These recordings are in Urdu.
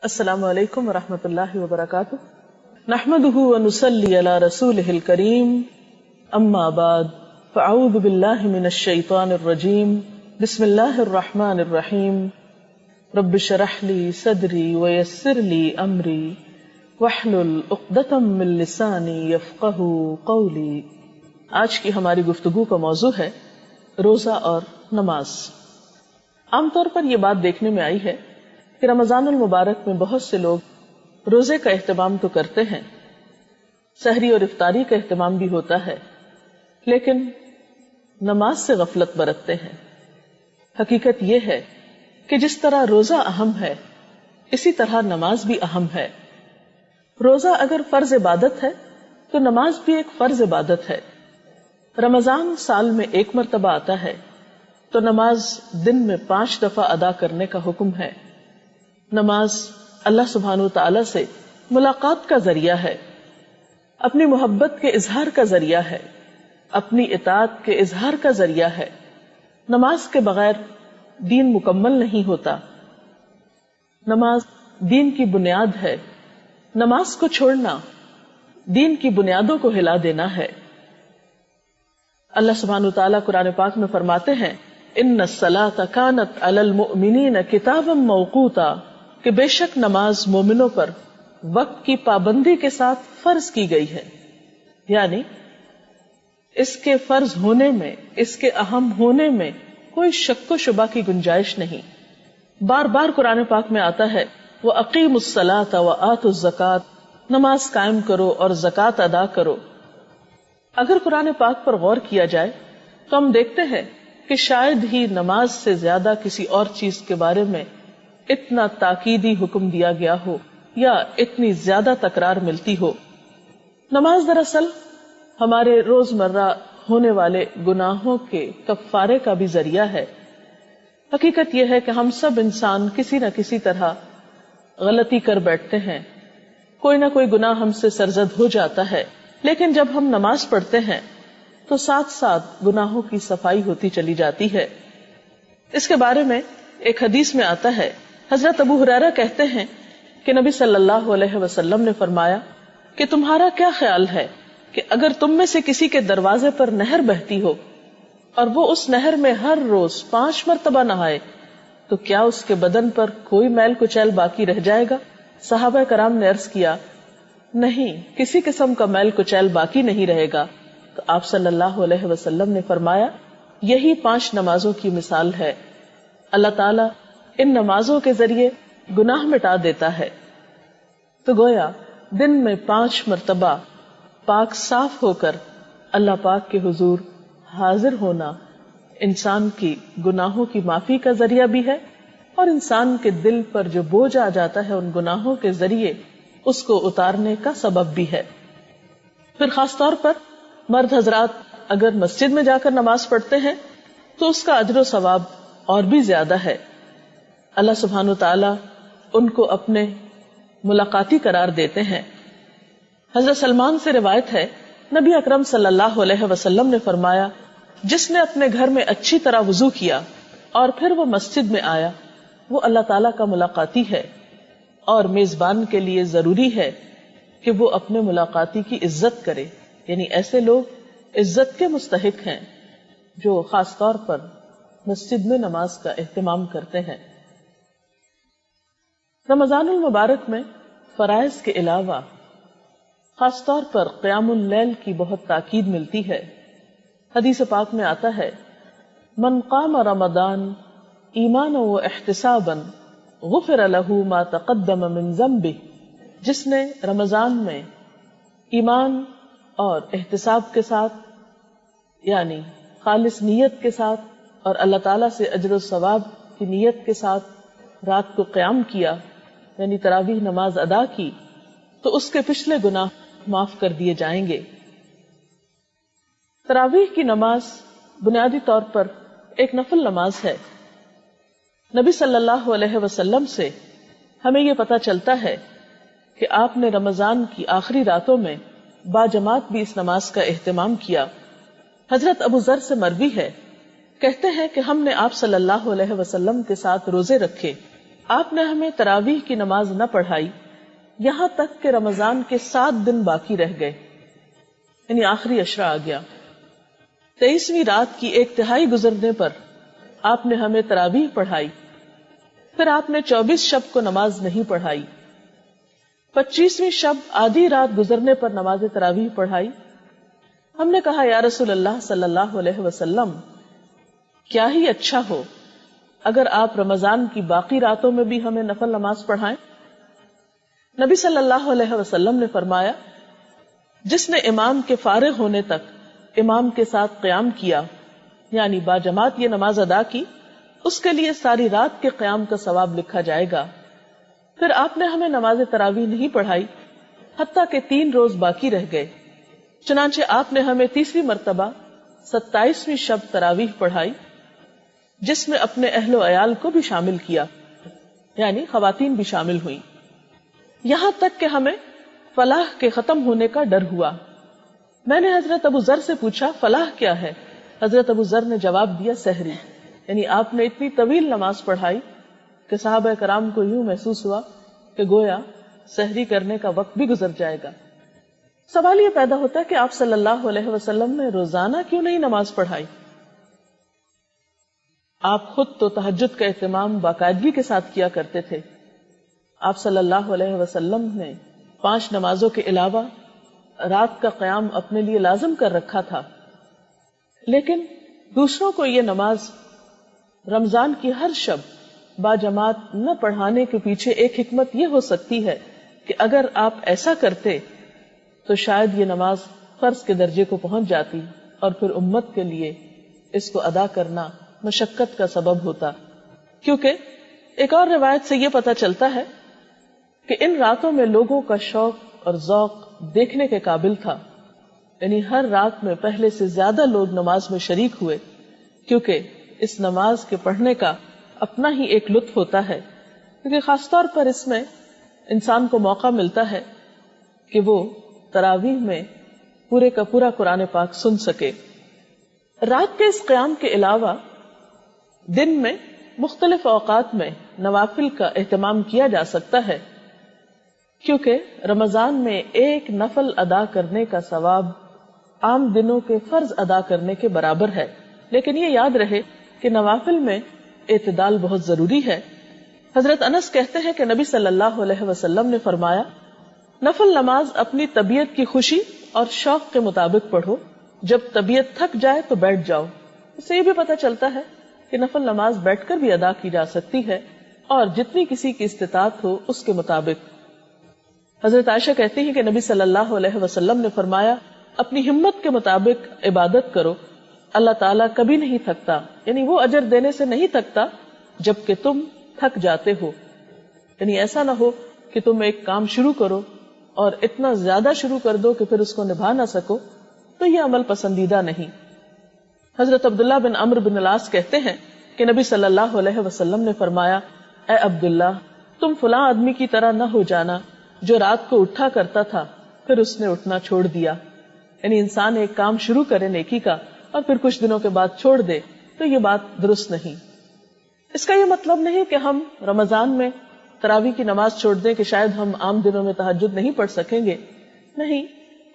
السلام علیکم ورحمۃ اللہ وبرکاتہ، نحمده ونصلی علی رسولہ الکریم، اما بعد فاعوذ باللہ من الشیطان الرجیم، بسم اللہ الرحمن الرحیم، رب اشرح لی صدری ویسر لی امری واحلل عقدۃ من لسانی یفقہوا قولی۔ آج کی ہماری گفتگو کا موضوع ہے روزہ اور نماز۔ عام طور پر یہ بات دیکھنے میں آئی ہے کہ رمضان المبارک میں بہت سے لوگ روزے کا اہتمام تو کرتے ہیں، سحری اور افطاری کا اہتمام بھی ہوتا ہے، لیکن نماز سے غفلت برتتے ہیں۔ حقیقت یہ ہے کہ جس طرح روزہ اہم ہے اسی طرح نماز بھی اہم ہے۔ روزہ اگر فرض عبادت ہے تو نماز بھی ایک فرض عبادت ہے۔ رمضان سال میں ایک مرتبہ آتا ہے تو نماز دن میں 5 دفعہ ادا کرنے کا حکم ہے۔ نماز اللہ سبحانہ وتعالی سے ملاقات کا ذریعہ ہے، اپنی محبت کے اظہار کا ذریعہ ہے، اپنی اطاعت کے اظہار کا ذریعہ ہے۔ نماز کے بغیر دین مکمل نہیں ہوتا۔ نماز دین کی بنیاد ہے۔ نماز کو چھوڑنا دین کی بنیادوں کو ہلا دینا ہے۔ اللہ سبحانہ وتعالی قرآن پاک میں فرماتے ہیں، ان الصلاۃ کانت علی المؤمنین کتابا موقوتا، کہ بے شک نماز مومنوں پر وقت کی پابندی کے ساتھ فرض کی گئی ہے، یعنی اس کے فرض ہونے میں، اس کے اہم ہونے میں کوئی شک و شبہ کی گنجائش نہیں۔ بار بار قرآن پاک میں آتا ہے، وَأَقِيمُوا الصَّلَاةَ وَآتُوا الزَّكَاةَ، نماز قائم کرو اور زکوٰۃ ادا کرو۔ اگر قرآن پاک پر غور کیا جائے تو ہم دیکھتے ہیں کہ شاید ہی نماز سے زیادہ کسی اور چیز کے بارے میں اتنا تاکیدی حکم دیا گیا ہو یا اتنی زیادہ تکرار ملتی ہو۔ نماز دراصل ہمارے روزمرہ ہونے والے گناہوں کے کفارے کا بھی ذریعہ ہے۔ حقیقت یہ ہے کہ ہم سب انسان کسی نہ کسی طرح غلطی کر بیٹھتے ہیں، کوئی نہ کوئی گناہ ہم سے سرزد ہو جاتا ہے، لیکن جب ہم نماز پڑھتے ہیں تو ساتھ ساتھ گناہوں کی صفائی ہوتی چلی جاتی ہے۔ اس کے بارے میں ایک حدیث میں آتا ہے، حضرت ابو ہریرہ کہتے ہیں کہ نبی صلی اللہ علیہ وسلم نے فرمایا کہ تمہارا کیا خیال ہے کہ اگر تم میں سے کسی کے دروازے پر نہر بہتی ہو اور وہ اس نہر میں ہر روز 5 مرتبہ نہائے تو کیا اس کے بدن پر کوئی میل کچیل باقی رہ جائے گا؟ صحابہ کرام نے عرض کیا، نہیں، کسی قسم کا میل کچیل باقی نہیں رہے گا۔ تو آپ صلی اللہ علیہ وسلم نے فرمایا، یہی 5 نمازوں کی مثال ہے۔ اللہ تعالیٰ ان نمازوں کے ذریعے گناہ مٹا دیتا ہے۔ تو گویا دن میں 5 مرتبہ پاک صاف ہو کر اللہ پاک کے حضور حاضر ہونا انسان کی گناہوں کی معافی کا ذریعہ بھی ہے، اور انسان کے دل پر جو بوجھ آ جاتا ہے ان گناہوں کے ذریعے اس کو اتارنے کا سبب بھی ہے۔ پھر خاص طور پر مرد حضرات اگر مسجد میں جا کر نماز پڑھتے ہیں تو اس کا اجر و ثواب اور بھی زیادہ ہے۔ اللہ سبحانہ وتعالی ان کو اپنے ملاقاتی قرار دیتے ہیں۔ حضرت سلمان سے روایت ہے، نبی اکرم صلی اللہ علیہ وسلم نے فرمایا، جس نے اپنے گھر میں اچھی طرح وضو کیا اور پھر وہ مسجد میں آیا وہ اللہ تعالیٰ کا ملاقاتی ہے، اور میزبان کے لیے ضروری ہے کہ وہ اپنے ملاقاتی کی عزت کرے، یعنی ایسے لوگ عزت کے مستحق ہیں جو خاص طور پر مسجد میں نماز کا اہتمام کرتے ہیں۔ رمضان المبارک میں فرائض کے علاوہ خاص طور پر قیام اللیل کی بہت تاکید ملتی ہے۔ حدیث پاک میں آتا ہے، من قام رمضان ایمانا و احتسابا غفر له ما تقدم من ذنبہ، جس نے رمضان میں ایمان اور احتساب کے ساتھ، یعنی خالص نیت کے ساتھ اور اللہ تعالیٰ سے اجر و ثواب کی نیت کے ساتھ رات کو قیام کیا، یعنی تراویح نماز ادا کی، تو اس کے پچھلے گناہ معاف کر دیے جائیں گے۔ تراویح کی نماز بنیادی طور پر ایک نفل نماز ہے۔ نبی صلی اللہ علیہ وسلم سے ہمیں یہ پتہ چلتا ہے کہ آپ نے رمضان کی آخری راتوں میں باجماعت بھی اس نماز کا اہتمام کیا۔ حضرت ابو ذر سے مروی ہے، کہتے ہیں کہ ہم نے آپ صلی اللہ علیہ وسلم کے ساتھ روزے رکھے آپ نے ہمیں تراویح کی نماز نہ پڑھائی یہاں تک کہ رمضان کے 7 دن باقی رہ گئے، یعنی آخری عشرہ آ گیا۔ 23ویں رات کی 1/3 گزرنے پر آپ نے ہمیں تراویح پڑھائی، پھر آپ نے 24 شب کو نماز نہیں پڑھائی۔ 25ویں شب آدھی رات گزرنے پر نماز تراویح پڑھائی۔ ہم نے کہا یا رسول اللہ صلی اللہ علیہ وسلم، کیا ہی اچھا ہو اگر آپ رمضان کی باقی راتوں میں بھی ہمیں نفل نماز پڑھائیں۔ نبی صلی اللہ علیہ وسلم نے فرمایا، جس نے امام کے فارغ ہونے تک امام کے ساتھ قیام کیا، یعنی باجماعت یہ نماز ادا کی، اس کے لیے ساری رات کے قیام کا ثواب لکھا جائے گا۔ پھر آپ نے ہمیں نماز تراویح نہیں پڑھائی حتیٰ کہ 3 روز باقی رہ گئے، چنانچہ آپ نے ہمیں تیسری مرتبہ 27ویں شب تراویح پڑھائی، جس میں اپنے اہل و عیال کو بھی شامل کیا، یعنی خواتین بھی شامل ہوئیں، یہاں تک کہ ہمیں فلاح کے ختم ہونے کا ڈر ہوا۔ میں نے حضرت ابو ذر سے پوچھا فلاح کیا ہے؟ حضرت ابو ذر نے جواب دیا سحری، یعنی آپ نے اتنی طویل نماز پڑھائی کہ صحابہ کرام کو یوں محسوس ہوا کہ گویا سحری کرنے کا وقت بھی گزر جائے گا۔ سوال یہ پیدا ہوتا ہے کہ آپ صلی اللہ علیہ وسلم نے روزانہ کیوں نہیں نماز پڑھائی؟ آپ خود تو تہجد کا اہتمام باقاعدگی کے ساتھ کیا کرتے تھے۔ آپ صلی اللہ علیہ وسلم نے 5 نمازوں کے علاوہ رات کا قیام اپنے لیے لازم کر رکھا تھا، لیکن دوسروں کو یہ نماز رمضان کی ہر شب باجماعت نہ پڑھانے کے پیچھے ایک حکمت یہ ہو سکتی ہے کہ اگر آپ ایسا کرتے تو شاید یہ نماز فرض کے درجے کو پہنچ جاتی اور پھر امت کے لیے اس کو ادا کرنا مشقت کا سبب ہوتا، کیونکہ ایک اور روایت سے یہ پتہ چلتا ہے کہ ان راتوں میں لوگوں کا شوق اور ذوق دیکھنے کے قابل تھا، یعنی ہر رات میں پہلے سے زیادہ لوگ نماز میں شریک ہوئے، کیونکہ اس نماز کے پڑھنے کا اپنا ہی ایک لطف ہوتا ہے، کیونکہ خاص طور پر اس میں انسان کو موقع ملتا ہے کہ وہ تراویح میں پورے کا پورا قرآن پاک سن سکے۔ رات کے اس قیام کے علاوہ دن میں مختلف اوقات میں نوافل کا اہتمام کیا جا سکتا ہے، کیونکہ رمضان میں ایک نفل ادا کرنے کا ثواب عام دنوں کے فرض ادا کرنے کے برابر ہے، لیکن یہ یاد رہے کہ نوافل میں اعتدال بہت ضروری ہے۔ حضرت انس کہتے ہیں کہ نبی صلی اللہ علیہ وسلم نے فرمایا، نفل نماز اپنی طبیعت کی خوشی اور شوق کے مطابق پڑھو، جب طبیعت تھک جائے تو بیٹھ جاؤ۔ اس سے یہ بھی پتہ چلتا ہے کہ نفل نماز بیٹھ کر بھی ادا کی جا سکتی ہے، اور جتنی کسی کی استطاعت ہو اس کے مطابق۔ حضرت عائشہ کہتی ہیں کہ نبی صلی اللہ علیہ وسلم نے فرمایا، اپنی ہمت کے مطابق عبادت کرو، اللہ تعالیٰ کبھی نہیں تھکتا، یعنی وہ اجر دینے سے نہیں تھکتا جبکہ تم تھک جاتے ہو۔ یعنی ایسا نہ ہو کہ تم ایک کام شروع کرو اور اتنا زیادہ شروع کر دو کہ پھر اس کو نبھا نہ سکو، تو یہ عمل پسندیدہ نہیں۔ حضرت عبداللہ بن عمرو بن العاص کہتے ہیں کہ نبی صلی اللہ علیہ وسلم نے فرمایا، اے عبداللہ، تم فلاں آدمی کی طرح نہ ہو جانا جو رات کو اٹھا کرتا تھا پھر اس نے اٹھنا چھوڑ دیا۔ یعنی انسان ایک کام شروع کرے نیکی کا اور پھر کچھ دنوں کے بعد چھوڑ دے تو یہ بات درست نہیں۔ اس کا یہ مطلب نہیں کہ ہم رمضان میں تراویح کی نماز چھوڑ دیں کہ شاید ہم عام دنوں میں تہجد نہیں پڑھ سکیں گے، نہیں،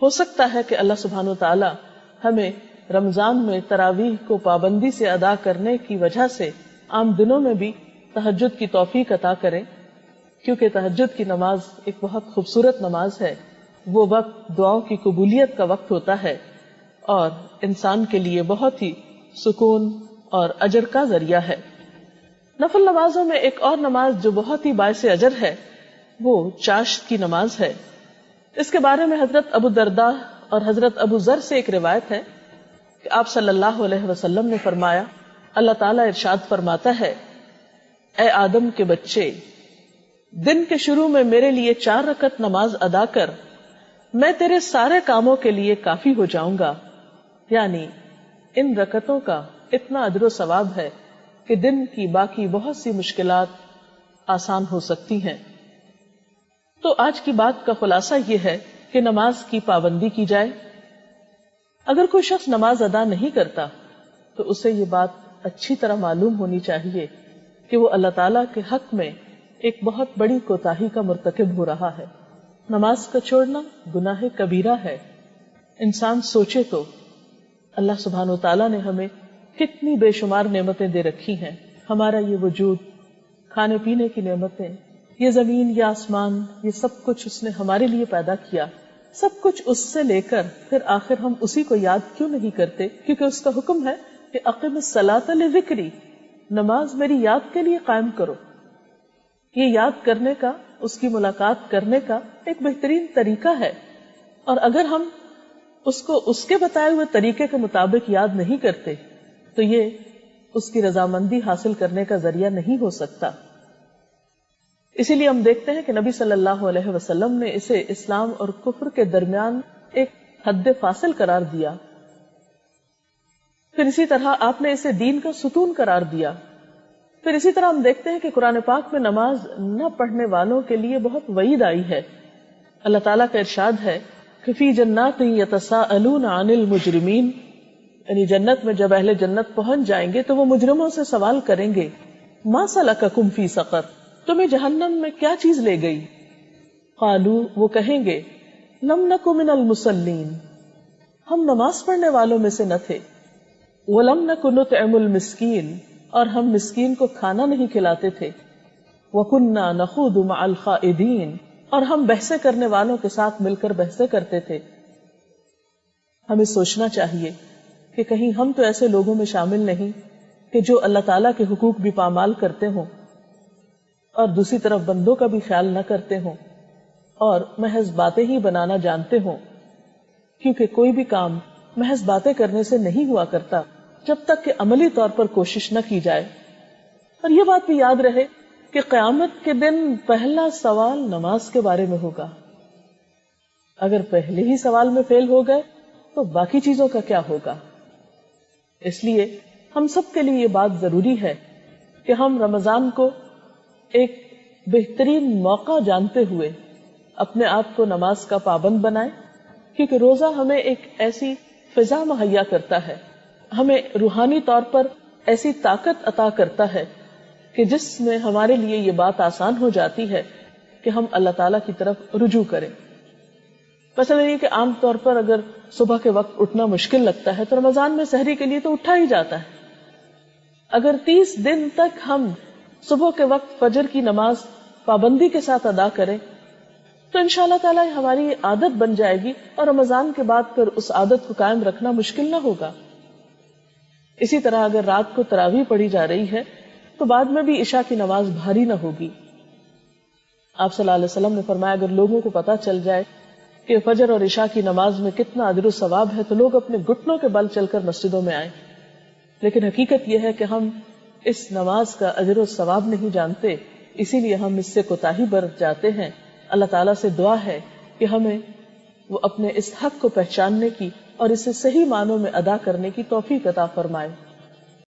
ہو سکتا ہے کہ اللہ سبحانہ و تعالی ہمیں رمضان میں تراویح کو پابندی سے ادا کرنے کی وجہ سے عام دنوں میں بھی تہجد کی توفیق عطا کرے، کیونکہ تہجد کی نماز ایک بہت خوبصورت نماز ہے۔ وہ وقت دعاؤں کی قبولیت کا وقت ہوتا ہے اور انسان کے لیے بہت ہی سکون اور اجر کا ذریعہ ہے۔ نفل نمازوں میں ایک اور نماز جو بہت ہی باعث اجر ہے وہ چاشت کی نماز ہے۔ اس کے بارے میں حضرت ابو درداء اور حضرت ابو ذر سے ایک روایت ہے کہ آپ صلی اللہ علیہ وسلم نے فرمایا، اللہ تعالیٰ ارشاد فرماتا ہے، اے آدم کے بچے، دن کے شروع میں میرے لیے 4 رکعت نماز ادا کر، میں تیرے سارے کاموں کے لیے کافی ہو جاؤں گا۔ یعنی ان رکعتوں کا اتنا اجر و ثواب ہے کہ دن کی باقی بہت سی مشکلات آسان ہو سکتی ہیں۔ تو آج کی بات کا خلاصہ یہ ہے کہ نماز کی پابندی کی جائے۔ اگر کوئی شخص نماز ادا نہیں کرتا تو اسے یہ بات اچھی طرح معلوم ہونی چاہیے کہ وہ اللہ تعالیٰ کے حق میں ایک بہت بڑی کوتاہی کا مرتکب ہو رہا ہے. نماز کا چھوڑنا گناہ کبیرہ ہے. انسان سوچے تو اللہ سبحانہ و تعالیٰ نے ہمیں کتنی بے شمار نعمتیں دے رکھی ہیں. ہمارا یہ وجود، کھانے پینے کی نعمتیں، یہ زمین، یہ آسمان، یہ سب کچھ اس نے ہمارے لیے پیدا کیا. سب کچھ اس سے لے کر پھر آخر ہم اسی کو یاد کیوں نہیں کرتے؟ کیونکہ اس کا حکم ہے کہ اقم الصلاۃ لذکری، نماز میری یاد کے لیے قائم کرو. یہ یاد کرنے کا، اس کی ملاقات کرنے کا ایک بہترین طریقہ ہے. اور اگر ہم اس کو اس کے بتائے ہوئے طریقے کے مطابق یاد نہیں کرتے تو یہ اس کی رضامندی حاصل کرنے کا ذریعہ نہیں ہو سکتا. اسی لیے ہم دیکھتے ہیں کہ نبی صلی اللہ علیہ وسلم نے اسے اسلام اور کفر کے درمیان ایک حد فاصل قرار دیا. پھر اسی طرح آپ نے اسے دین کا ستون قرار دیا. پھر اسی طرح ہم دیکھتے ہیں کہ قرآن پاک میں نماز نہ پڑھنے والوں کے لیے بہت وعید آئی ہے. اللہ تعالیٰ کا ارشاد ہے کہ فی جنات یتساءلون عن المجرمین، یعنی جنت میں جب اہل جنت پہنچ جائیں گے تو وہ مجرموں سے سوال کریں گے، ما سلککم فی سقر، تمہیں جہنم میں کیا چیز لے گئی؟ قالو، وہ کہیں گے، لم نک من المصلین، ہم نماز پڑھنے والوں میں سے نہ تھے. ولم نک نطعم المسکین، اور ہم مسکین کو کھانا نہیں کھلاتے تھے. وکننا نخوض مع الخائضین، اور ہم بحثیں کرنے والوں کے ساتھ مل کر بحثیں کرتے تھے. ہمیں سوچنا چاہیے کہ کہیں ہم تو ایسے لوگوں میں شامل نہیں کہ جو اللہ تعالیٰ کے حقوق بھی پامال کرتے ہوں اور دوسری طرف بندوں کا بھی خیال نہ کرتے ہوں اور محض باتیں ہی بنانا جانتے ہوں. کیونکہ کوئی بھی کام محض باتیں کرنے سے نہیں ہوا کرتا جب تک کہ عملی طور پر کوشش نہ کی جائے. اور یہ بات بھی یاد رہے کہ قیامت کے دن پہلا سوال نماز کے بارے میں ہوگا. اگر پہلے ہی سوال میں فیل ہو گئے تو باقی چیزوں کا کیا ہوگا؟ اس لیے ہم سب کے لیے یہ بات ضروری ہے کہ ہم رمضان کو ایک بہترین موقع جانتے ہوئے اپنے آپ کو نماز کا پابند بنائیں. کیونکہ روزہ ہمیں ایک ایسی فضا مہیا کرتا ہے، ہمیں روحانی طور پر ایسی طاقت عطا کرتا ہے کہ جس میں ہمارے لیے یہ بات آسان ہو جاتی ہے کہ ہم اللہ تعالیٰ کی طرف رجوع کریں. مثلا یہ کہ عام طور پر اگر صبح کے وقت اٹھنا مشکل لگتا ہے تو رمضان میں سحری کے لیے تو اٹھا ہی جاتا ہے. اگر 30 دن تک ہم صبح کے وقت فجر کی نماز پابندی کے ساتھ ادا کریں تو انشاءاللہ تعالیٰ ہماری عادت بن جائے گی اور رمضان کے بعد پھر اس عادت کو قائم رکھنا مشکل نہ ہوگا. اسی طرح اگر رات کو تراویح پڑھی جا رہی ہے تو بعد میں بھی عشاء کی نماز بھاری نہ ہوگی. آپ صلی اللہ علیہ وسلم نے فرمایا اگر لوگوں کو پتا چل جائے کہ فجر اور عشاء کی نماز میں کتنا اجر و ثواب ہے تو لوگ اپنے گھٹنوں کے بل چل کر مسجدوں میں آئیں. لیکن حقیقت یہ ہے کہ ہم اس نماز کا اجر و ثواب نہیں جانتے، اسی لیے ہم اس سے کوتاہی برت جاتے ہیں. اللہ تعالیٰ سے دعا ہے کہ ہمیں وہ اپنے اس حق کو پہچاننے کی اور اسے صحیح معنوں میں ادا کرنے کی توفیق عطا فرمائے.